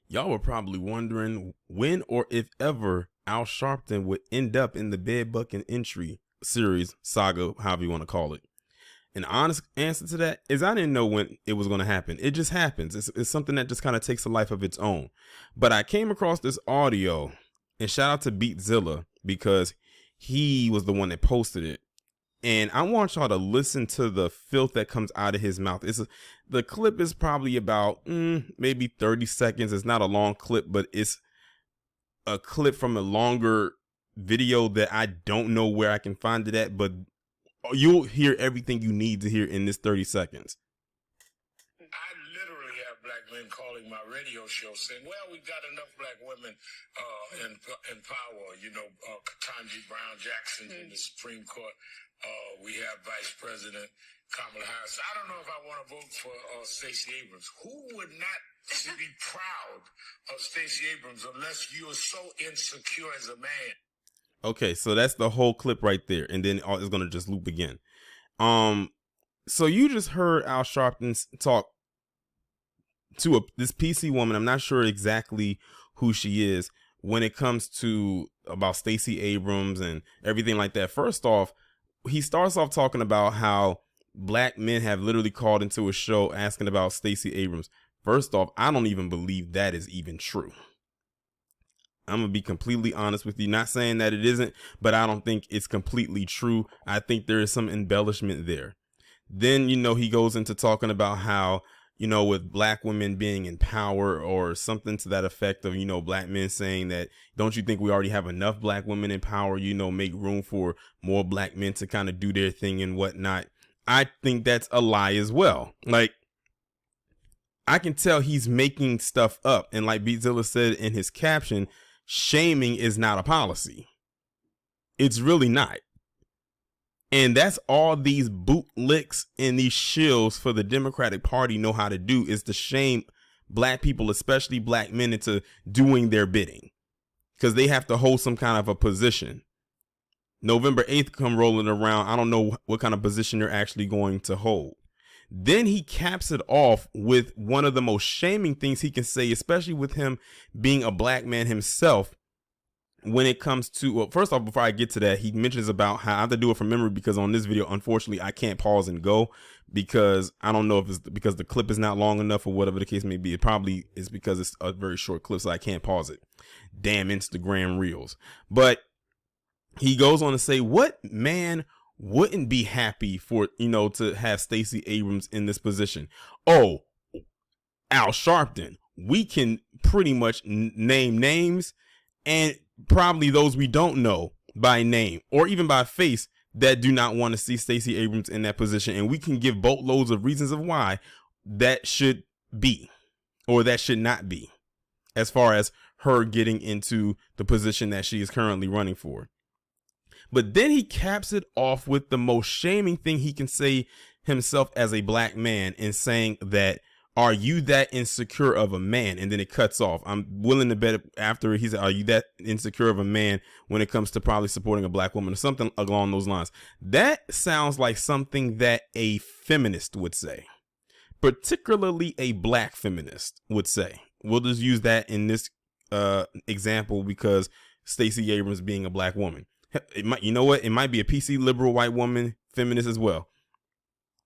Y'all were probably wondering when or if ever Al Sharpton would end up in the bedbuckken entry series saga, however you want to call it. An honest answer to that is I didn't know when it was going to happen. It just happens. It's something that just kind of takes a life of its own. But I came across this audio, and shout out to Beatzilla because he was the one that posted it. And I want y'all to listen to the filth that comes out of his mouth. The clip is probably about maybe 30 seconds. It's not a long clip, but it's a clip from a longer video that I don't know where I can find it at, but you'll hear everything you need to hear in this 30 seconds. I literally have black men calling my radio show saying, well, we got enough black women in power. You know, Ketanji Brown Jackson in the Supreme Court. We have Vice President Kamala Harris. I don't know if I want to vote for Stacey Abrams. Who would not be proud of Stacey Abrams unless you are so insecure as a man? Okay, so that's the whole clip right there, and then it's gonna just loop again. So you just heard Al Sharpton talk to this PC woman. I'm not sure exactly who she is when it comes to about Stacey Abrams and everything like that. First off, he starts off talking about how black men have literally called into a show asking about Stacey Abrams. First off, I don't even believe that is even true. I'm going to be completely honest with you. Not saying that it isn't, but I don't think it's completely true. I think there is some embellishment there. Then, he goes into talking about how, with black women being in power or something to that effect of, black men saying that, don't you think we already have enough black women in power, make room for more black men to kind of do their thing and whatnot. I think that's a lie as well. Like, I can tell he's making stuff up. And like Beatzilla said in his caption, shaming is not a policy. It's really not. And that's all these bootlicks and these shills for the Democratic Party know how to do, is to shame black people, especially black men, into doing their bidding, because they have to hold some kind of a position. November 8th come rolling around. I don't know what kind of position they're actually going to hold. Then he caps it off with one of the most shaming things he can say, especially with him being a black man himself. When it comes to, well, first off, before I get to that, he mentions about how I have to do it from memory because on this video, unfortunately, I can't pause and go because I don't know if it's because the clip is not long enough or whatever the case may be. It probably is because it's a very short clip, so I can't pause it. Damn Instagram Reels. But he goes on to say, what man wouldn't be happy for, to have Stacey Abrams in this position? Oh, Al Sharpton. We can pretty much name names, and probably those we don't know by name or even by face that do not want to see Stacey Abrams in that position. And we can give boatloads of reasons of why that should be or that should not be, as far as her getting into the position that she is currently running for. But then he caps it off with the most shaming thing he can say himself as a black man, and saying that, are you that insecure of a man? And then it cuts off. I'm willing to bet after he said, are you that insecure of a man when it comes to probably supporting a black woman or something along those lines? That sounds like something that a feminist would say, particularly a black feminist would say. We'll just use that in this example because Stacey Abrams being a black woman. It might, it might be a PC liberal white woman feminist as well,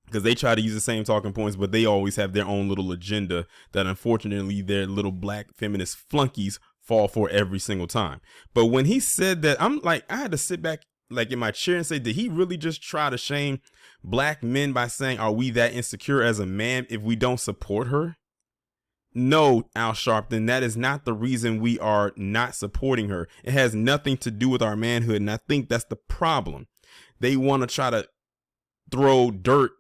because they try to use the same talking points, but they always have their own little agenda that unfortunately their little black feminist flunkies fall for every single time. But when he said that, I'm like, I had to sit back like in my chair and say, did he really just try to shame black men by saying, are we that insecure as a man if we don't support her? No, Al Sharpton, that is not the reason we are not supporting her. It has nothing to do with our manhood. And I think that's the problem. They want to try to throw dirt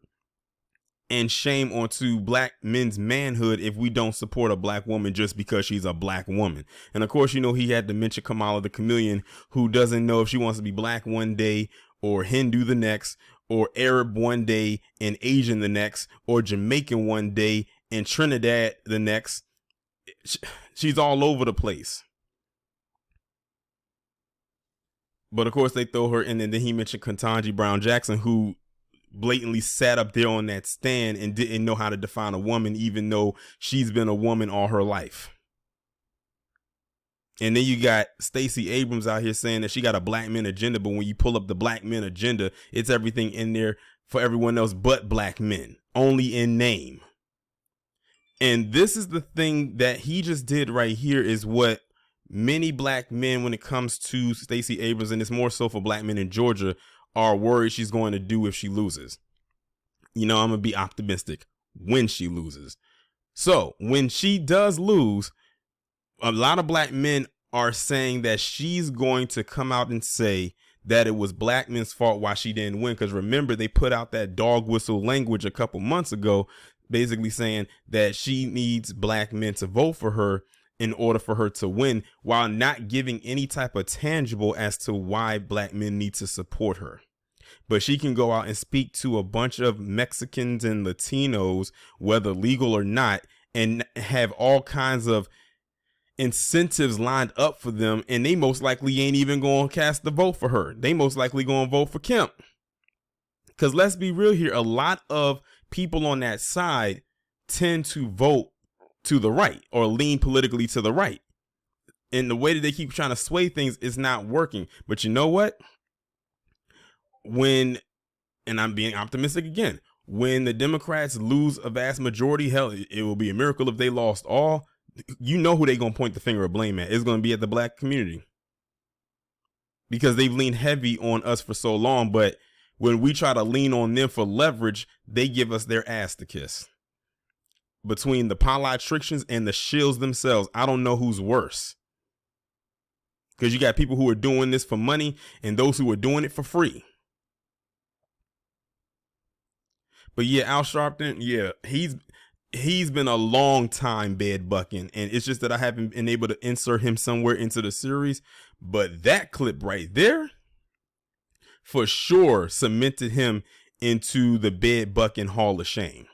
and shame onto black men's manhood if we don't support a black woman just because she's a black woman. And of course, he had to mention Kamala the Chameleon, who doesn't know if she wants to be black one day or Hindu the next, or Arab one day and Asian the next, or Jamaican one day and Trinidad the next. She's all over the place. But of course they throw her in, and then he mentioned Ketanji Brown Jackson, who blatantly sat up there on that stand and didn't know how to define a woman, even though she's been a woman all her life. And then you got Stacey Abrams out here saying that she got a black men agenda, but when you pull up the black men agenda, it's everything in there for everyone else but black men, only in name. And this is the thing that he just did right here is what many black men, when it comes to Stacey Abrams, and it's more so for black men in Georgia, are worried she's going to do if she loses. You know, I'm going to be optimistic when she loses. So when she does lose, a lot of black men are saying that she's going to come out and say that it was black men's fault why she didn't win. Because remember, they put out that dog whistle language a couple months ago, basically saying that she needs black men to vote for her in order for her to win, while not giving any type of tangible as to why black men need to support her. But she can go out and speak to a bunch of Mexicans and Latinos, whether legal or not, and have all kinds of incentives lined up for them. And they most likely ain't even going to cast the vote for her. They most likely going to vote for Kemp. Because let's be real here. A lot of people on that side tend to vote to the right or lean politically to the right. And the way that they keep trying to sway things is not working. But you know what? And I'm being optimistic again, when the Democrats lose a vast majority, hell, it will be a miracle if they lost all. You know who they're going to point the finger of blame at. It's going to be at the black community. Because they've leaned heavy on us for so long. But when we try to lean on them for leverage, they give us their ass to kiss. Between the politicians and the shills themselves, I don't know who's worse. Because you got people who are doing this for money and those who are doing it for free. But yeah, Al Sharpton, yeah, he's been a long time bedbucking, and it's just that I haven't been able to insert him somewhere into the series. But that clip right there, for sure, cemented him into the bedbucking Hall of Shame.